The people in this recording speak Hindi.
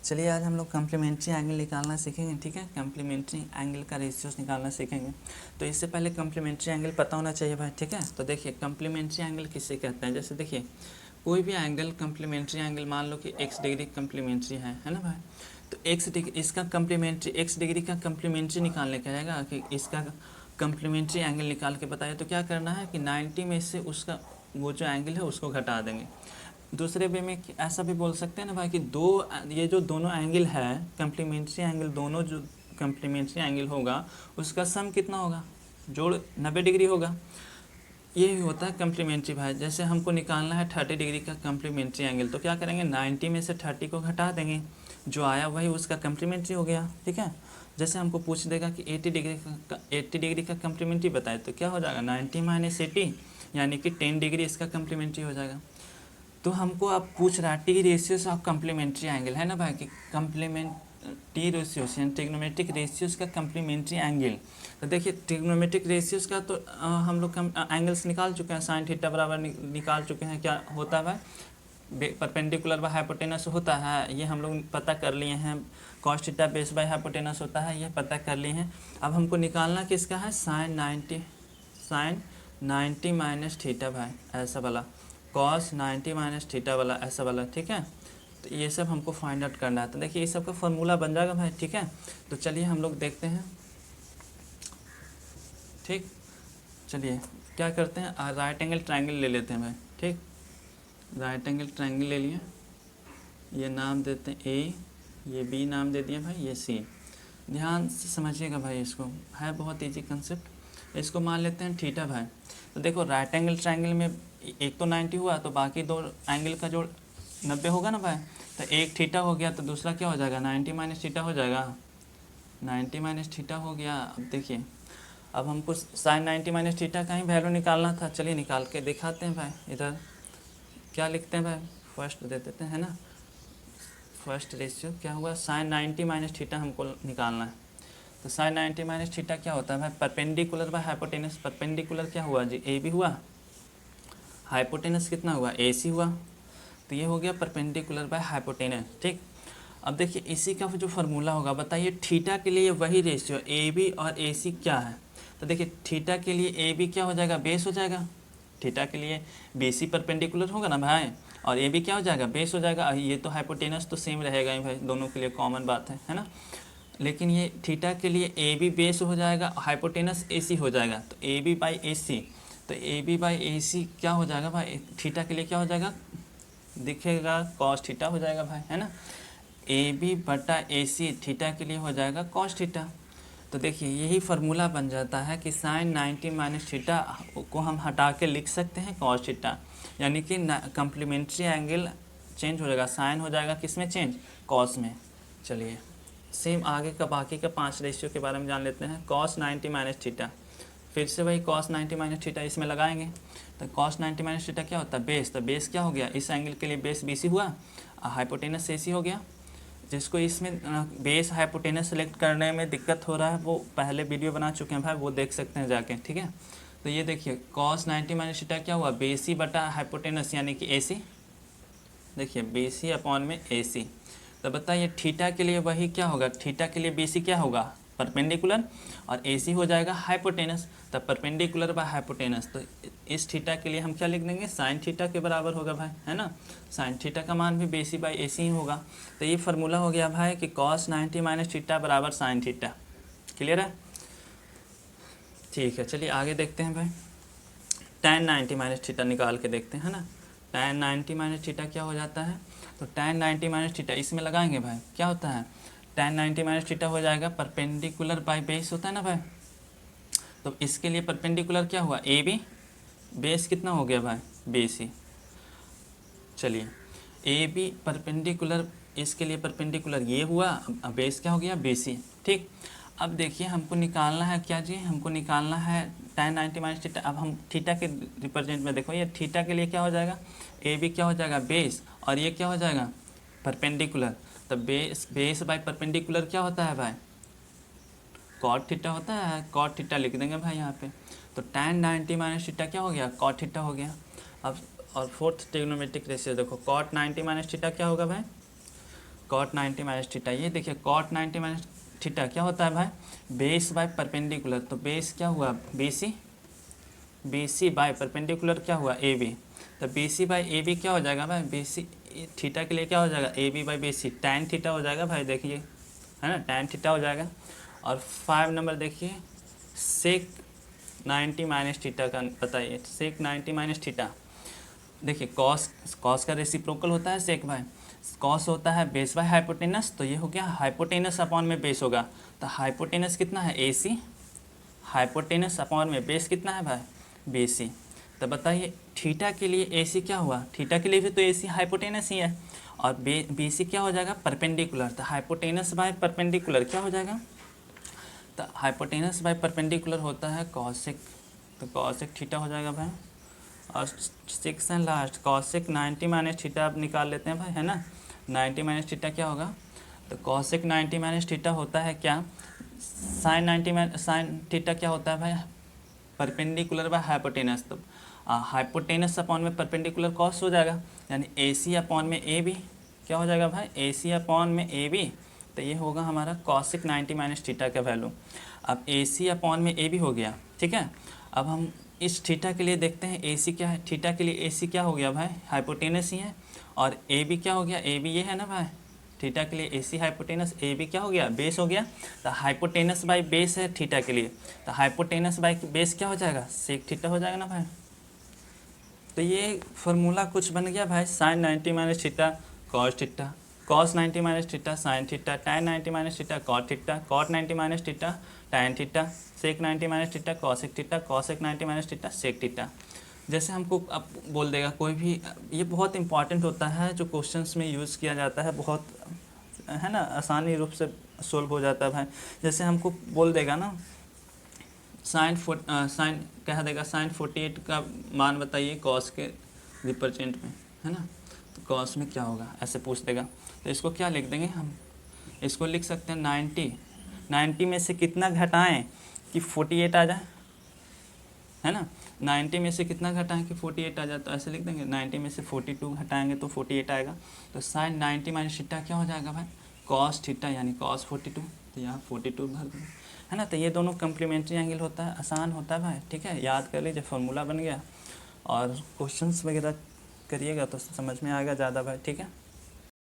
चलिए आज हम लोग कम्प्लीमेंट्री एंगल निकालना सीखेंगे। ठीक है, कम्प्लीमेंट्री एंगल का रेशियोज निकालना सीखेंगे। तो इससे पहले कम्प्लीमेंट्री एंगल पता होना चाहिए भाई। ठीक है, तो देखिए कम्प्लीमेंट्री एंगल किसे कहते हैं। जैसे देखिए कोई भी एंगल कम्प्लीमेंट्री एंगल, मान लो कि x डिग्री कम्प्लीमेंट्री है ना भाई। तो x डिग्री इसका कम्प्लीमेंट्री, x डिग्री का कम्प्लीमेंट्री निकालने का रहेगा कि इसका कम्प्लीमेंट्री एंगल निकाल के बताया। तो क्या करना है कि 90 में से उसका वो जो एंगल है उसको घटा देंगे। दूसरे वे में ऐसा भी बोल सकते हैं ना भाई कि ये जो दोनों एंगल है कम्प्लीमेंट्री एंगल, दोनों जो कम्प्लीमेंट्री एंगल होगा उसका सम कितना होगा, जोड़ 90 डिग्री होगा। ये होता है कम्प्लीमेंट्री भाई। जैसे हमको निकालना है 30 डिग्री का कम्प्लीमेंट्री एंगल, तो क्या करेंगे 90 में से 30 को घटा देंगे, जो आया वही उसका कम्प्लीमेंट्री हो गया। ठीक है, जैसे हमको पूछ देगा कि 80 डिग्री का कम्प्लीमेंट्री बताए, तो क्या हो जाएगा 90 माइनस 80, यानी कि 10 डिग्री इसका कम्प्लीमेंट्री हो जाएगा। तो हमको अब पूछ रहा है T ratios of complementary angle, है ना भाई कि टी रेशियोस यानी ट्रिग्नोमेट्रिक रेशियोस का कम्प्लीमेंट्री एंगल। तो देखिए ट्रिग्नोमेट्रिक रेशियोस का तो हम लोग एंगल्स निकाल चुके हैं, साइन थीटा बराबर निकाल चुके हैं। क्या होता है भाई, परपेंडिकुलर बाय हाइपोटेनस होता है, ये हम लोग पता कर लिए हैं। Cos theta base by hypotenuse होता है, ये पता कर लिए हैं। अब हमको निकालना किसका है, साइन 90 माइनस थीटा भाई, ऐसा वाला कॉस 90 माइनस थीटा वाला, ऐसा वाला। ठीक है, तो ये सब हमको फाइंड आउट करना है। तो देखिए ये सब का फॉर्मूला बन जाएगा भाई। ठीक है, तो चलिए हम लोग देखते हैं। ठीक, चलिए क्या करते हैं, राइट एंगल ट्रायंगल ले लेते हैं भाई। ठीक, राइट एंगल ट्रायंगल ले लिए, ये नाम देते हैं ए, ये बी नाम दे दिया भाई, ये सी। ध्यान से समझिएगा भाई, इसको है बहुत ईजी कंसेप्ट। इसको मान लेते हैं थीटा भाई। तो देखो राइट एंगल ट्रायंगल में एक तो 90 हुआ, तो बाकी दो एंगल का जोड़ 90 होगा ना भाई। तो एक थीटा हो गया, तो दूसरा क्या हो जाएगा 90 माइनस थीटा हो जाएगा, 90 माइनस थीटा हो गया। अब देखिए अब हमको साइन 90 माइनस थीटा का ही वैल्यू निकालना था। चलिए निकाल के दिखाते हैं भाई। इधर क्या लिखते हैं भाई, फर्स्ट दे देते हैं ना, फर्स्ट रेशियो क्या हुआ, साइन 90 माइनस थीटा हमको निकालना है। तो साइन 90 माइनस थीटा क्या होता है भाई, परपेंडिकुलर बाय हाइपोटेनस। परपेंडिकुलर क्या हुआ जी, ए बी हुआ, हाइपोटेनस कितना हुआ, ए सी हुआ। तो ये हो गया परपेंडिकुलर बाय हाइपोटेनस। ठीक, अब देखिए इसी का जो फार्मूला होगा, बताइए थीटा के लिए वही रेशियो ए बी और ए सी क्या है। तो देखिए थीटा के लिए ए बी क्या हो जाएगा, बेस हो जाएगा। थीटा के लिए बी सी परपेंडिकुलर होगा ना भाई, और ए बी क्या हो जाएगा, बेस हो जाएगा। ये तो हाइपोटेनस तो सेम रहेगा ही भाई, दोनों के लिए कॉमन बात है ना। लेकिन ये थीटा के लिए ए बी बेस हो जाएगा, हाइपोटेनस ए सी हो जाएगा। तो ए बी बाई ए सी, तो ए बी बाई ए सी क्या हो जाएगा भाई, थीटा के लिए क्या हो जाएगा, दिखेगा कॉस थीटा हो जाएगा भाई, है ना। ए बी बटा ए सी थीटा के लिए हो जाएगा कॉस थीटा। तो देखिए यही फार्मूला बन जाता है कि साइन 90 माइनस थीटा को हम हटा के लिख सकते हैं कॉस थीटा, यानी कि कम्प्लीमेंट्री एंगल चेंज हो जाएगा, साइन हो जाएगा किस में चेंज, कॉस में। चलिए सेम आगे का बाकी का 5 रेशियो के बारे में जान लेते हैं। कॉस 90 माइनस थीटा, फिर से वही कॉस 90 माइनस थीटा इसमें लगाएंगे। तो कॉस 90 माइनस थीटा क्या होता है, बेस। तो बेस क्या हो गया, इस एंगल के लिए बेस बी सी हुआ, हाइपोटेनस ए सी हो गया। जिसको इसमें बेस हाइपोटेनस सेलेक्ट करने में दिक्कत हो रहा है, वो पहले वीडियो बना चुके हैं भाई, वो देख सकते हैं जाके। ठीक है, तो ये देखिए कॉस 90 माइनस थीटा क्या हुआ, बी सी बटा हाइपोटेनस यानी कि ए सी। देखिए बी सी अपॉन में ए सी। तो बताइए थीटा के लिए वही क्या होगा, थीटा के लिए बी सी क्या होगा, परपेंडिकुलर, और ए सी हो जाएगा हाइपोटेनस। तब परपेंडिकुलर बाय हाइपोटेनस, तो इस थीटा के लिए हम क्या लिख देंगे, साइन थीटा के बराबर होगा भाई, है ना। साइन थीटा का मान भी बी सी बाई ए सी ही होगा। तो ये फार्मूला हो गया भाई कि कॉस 90 माइनस थीटा बराबर साइन थीटा। क्लियर है, ठीक है। चलिए आगे देखते हैं भाई, tan 90 माइनस थीटा निकाल के देखते हैं ना। tan 90 माइनस थीटा क्या हो जाता है, तो tan 90 माइनस थीटा इसमें लगाएंगे भाई, क्या होता है tan 90 माइनस थीटा हो जाएगा परपेंडिकुलर बाय बेस होता है ना भाई। तो इसके लिए परपेंडिकुलर क्या हुआ, ए बी, बेस कितना हो गया भाई, बी सी। चलिए ए बी परपेंडिकुलर, इसके लिए परपेंडिकुलर ये हुआ, अब बेस क्या हो गया, बी सी। ठीक, अब देखिए हमको निकालना है क्या जी, हमको निकालना है tan 90 माइनस थीटा। अब हम थीटा के रिप्रेजेंट में देखो, ये थीटा के लिए क्या हो जाएगा, ए बी क्या हो जाएगा, बेस, और ये क्या हो जाएगा, परपेंडिकुलर। तो बेस बाय परपेंडिकुलर क्या होता है भाई, कॉट थीटा होता है, कॉट थीटा लिख देंगे भाई यहाँ पे। तो tan 90 माइनस थीटा क्या हो गया, कॉट थीटा हो गया। अब और फोर्थ ट्रिग्नोमेट्रिक रेशियो देखो, कॉट 90 माइनस थीटा क्या होगा भाई, कॉट 90 माइनस थीटा। ये देखिए कॉट 90 माइनस थीटा क्या होता है भाई, बेस बाय परपेंडिकुलर। तो बेस क्या हुआ, BC बाय परपेंडिकुलर क्या हुआ, AB। तो BC बाय AB क्या हो जाएगा भाई, BC थीटा के लिए क्या हो जाएगा, AB by BC tan theta हो जाएगा भाई, देखिए है ना, tan थीटा हो जाएगा। और 5 नंबर देखिए सेक 90 माइनस थीटा का बताइए, सेक 90 माइनस थीटा। देखिए कॉस का रेसिप्रोकल होता है सेक भाई, कॉस होता है बेस बाय हाइपोटेनस, तो ये हो गया हाइपोटेनस अपॉन में बेस होगा। तो हाइपोटेनस कितना है, AC, हाइपोटेनस अपॉन में बेस कितना है भाई, BC। तो बताइए थीटा के लिए AC क्या हुआ, थीटा के लिए भी तो AC हाइपोटेनस ही है, और BC क्या हो जाएगा, परपेंडिकुलर। तो हाइपोटेनस बाय परपेंडिकुलर क्या हो जाएगा, तो हाइपोटेनस बाय परपेंडिकुलर होता है कॉसेक, तो कॉसेक थीटा हो जाएगा भाई। और 6 and last cosec 90 minus theta आप निकाल लेते हैं भाई, है ना। 90 माइनस थीटा क्या होगा, तो कॉसेक 90 माइनस थीटा होता है क्या, साइन थीटा क्या होता है भाई, परपेंडिकुलर बाय हाइपोटेनस। तो हाइपोटेनस अपॉन में परपेंडिकुलर कॉस हो जाएगा, यानी AC अपॉन में AB क्या हो जाएगा भाई, AC अपॉन में AB। तो ये होगा हमारा कॉसेक 90 माइनस थीटा का वैल्यू। अब AC अपॉन में AB हो गया, ठीक है। अब हम इस थीटा के लिए देखते हैं AC क्या है, थीटा के लिए AC क्या हो गया भाई, हाइपोटेनस ही है, और AB क्या हो गया, AB ये है ना भाई, थीटा के लिए AC हाइपोटेनस, AB क्या हो गया, बेस हो गया। तो हाइपोटेनस बाय बेस है थीटा के लिए, तो हाइपोटेनस बाय बेस क्या हो जाएगा, सेक थीटा हो जाएगा ना भाई। तो ये फार्मूला कुछ बन गया भाई, sine 90 minus theta cos theta, cos 90 minus theta sine theta, tan 90 minus theta cot theta, cot 90 minus theta tan theta, sec 90 minus theta cosec theta, cosec 90 minus theta sec theta. जैसे हमको अब बोल देगा कोई भी, ये बहुत इंपॉर्टेंट होता है जो क्वेश्चंस में यूज़ किया जाता है, बहुत है ना, आसानी रूप से सोल्व हो जाता है भाई। जैसे हमको बोल देगा ना साइन कह देगा साइन 48 का मान बताइए कॉस के रिप्रेजेंट में, है ना, तो कॉस में क्या होगा ऐसे पूछ देगा। तो इसको क्या लिख देंगे हम, इसको लिख सकते हैं 90 में से कितना घटाएं कि 48 आ जाए, है ना। 90 में से कितना घटाएं कि 48 आ जाए, तो ऐसे लिख देंगे 90 में से 42 घटाएंगे तो 48 आएगा। तो साइन 90 माइनस थीटा क्या हो जाएगा भाई, कॉस थीटा यानी कॉस 42, तो यहाँ 42 भर देंगे, है ना। तो ये दोनों कम्प्लीमेंट्री एंगल होता है, आसान होता है भाई, ठीक है, याद कर लीजिए, फार्मूला बन गया। और क्वेश्चंस वगैरह करिएगा तो समझ में आएगा ज़्यादा भाई, ठीक है।